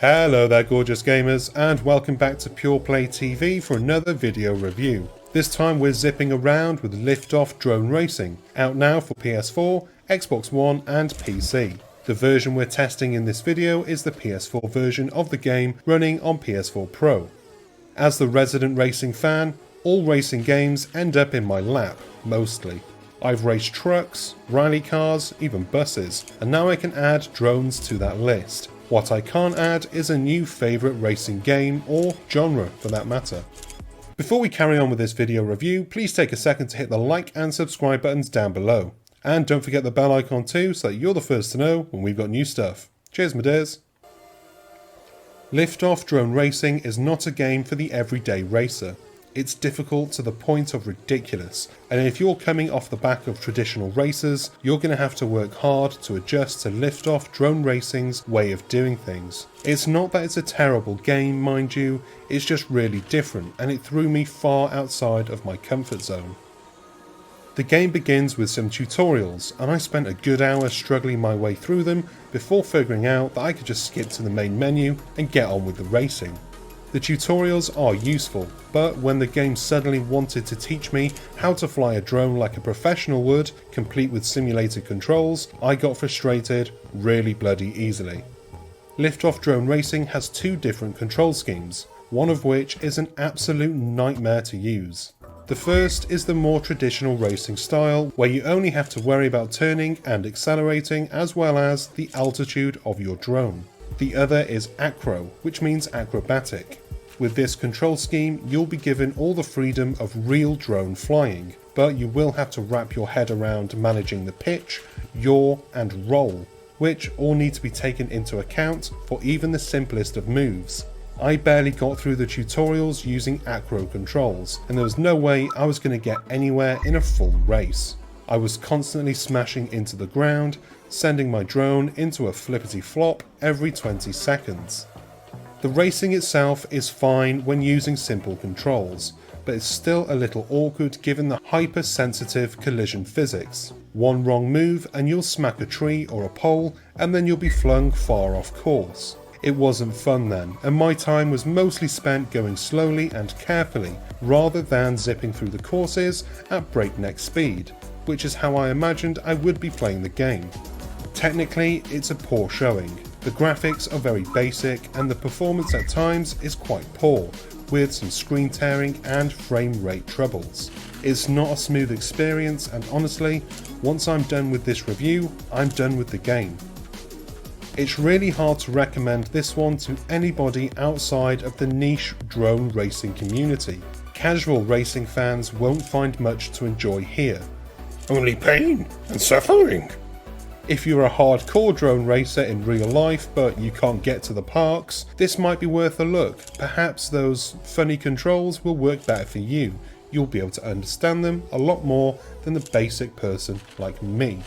Hello there gorgeous gamers, and welcome back to Pure Play TV for another video review. This time we're zipping around with Liftoff Drone Racing, out now for PS4, Xbox One and PC. The version we're testing in this video is the PS4 version of the game running on PS4 Pro. As the resident racing fan, all racing games end up in my lap, mostly. I've raced trucks, rally cars, even buses, and now I can add drones to that list. What I can't add is a new favourite racing game, or genre for that matter. Before we carry on with this video review, please take a second to hit the like and subscribe buttons down below. And don't forget the bell icon too, so that you're the first to know when we've got new stuff. Cheers my dears. Liftoff Drone Racing is not a game for the everyday racer. It's difficult to the point of ridiculous, and if you're coming off the back of traditional racers, you're going to have to work hard to adjust to Liftoff Drone Racing's way of doing things. It's not that it's a terrible game, mind you, it's just really different, and it threw me far outside of my comfort zone. The game begins with some tutorials, and I spent a good hour struggling my way through them before figuring out that I could just skip to the main menu and get on with the racing. The tutorials are useful, but when the game suddenly wanted to teach me how to fly a drone like a professional would, complete with simulated controls, I got frustrated really bloody easily. Liftoff Drone Racing has two different control schemes, one of which is an absolute nightmare to use. The first is the more traditional racing style, where you only have to worry about turning and accelerating as well as the altitude of your drone. The other is acro, which means acrobatic. With this control scheme, you'll be given all the freedom of real drone flying, but you will have to wrap your head around managing the pitch, yaw and roll, which all need to be taken into account for even the simplest of moves. I barely got through the tutorials using acro controls, and there was no way I was going to get anywhere in a full race. I was constantly smashing into the ground, sending my drone into a flippity flop every 20 seconds. The racing itself is fine when using simple controls, but it's still a little awkward given the hypersensitive collision physics. One wrong move and you'll smack a tree or a pole, and then you'll be flung far off course. It wasn't fun then, and my time was mostly spent going slowly and carefully, rather than zipping through the courses at breakneck speed, which is how I imagined I would be playing the game. Technically, it's a poor showing. The graphics are very basic and the performance at times is quite poor, with some screen tearing and frame rate troubles. It's not a smooth experience, and honestly, once I'm done with this review, I'm done with the game. It's really hard to recommend this one to anybody outside of the niche drone racing community. Casual racing fans won't find much to enjoy here. Only pain and suffering. If you're a hardcore drone racer in real life but you can't get to the parks, this might be worth a look. Perhaps those funny controls will work better for you. You'll be able to understand them a lot more than the basic person like me.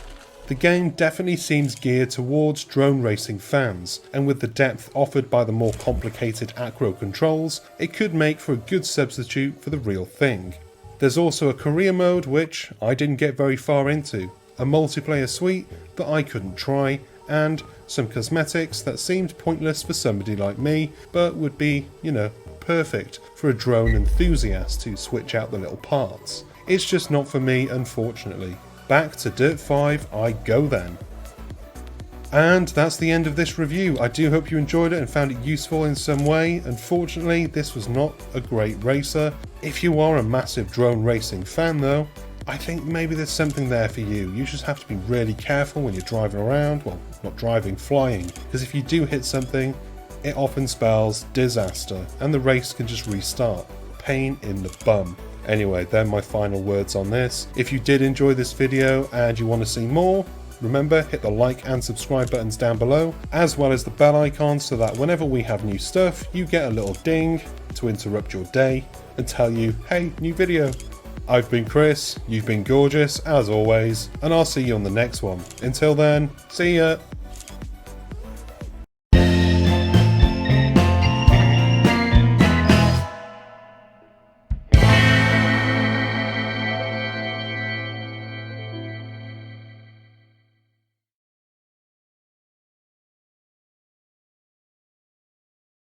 The game definitely seems geared towards drone racing fans, and with the depth offered by the more complicated acro controls, it could make for a good substitute for the real thing. There's also a career mode which I didn't get very far into, a multiplayer suite that I couldn't try, and some cosmetics that seemed pointless for somebody like me, but would be, perfect for a drone enthusiast to switch out the little parts. It's just not for me, unfortunately. Back to Dirt 5 I go then. And that's the end of this review. I do hope you enjoyed it and found it useful in some way. Unfortunately, this was not a great racer. If you are a massive drone racing fan though, I think maybe there's something there for you. You just have to be really careful when you're driving around. Well, not driving, flying. Because if you do hit something, it often spells disaster and the race can just restart. Pain in the bum. Anyway, they're my final words on this. If you did enjoy this video and you want to see more, remember, hit the like and subscribe buttons down below, as well as the bell icon, so that whenever we have new stuff, you get a little ding to interrupt your day and tell you, hey, new video. I've been Chris, you've been gorgeous, as always, and I'll see you on the next one. Until then, see ya!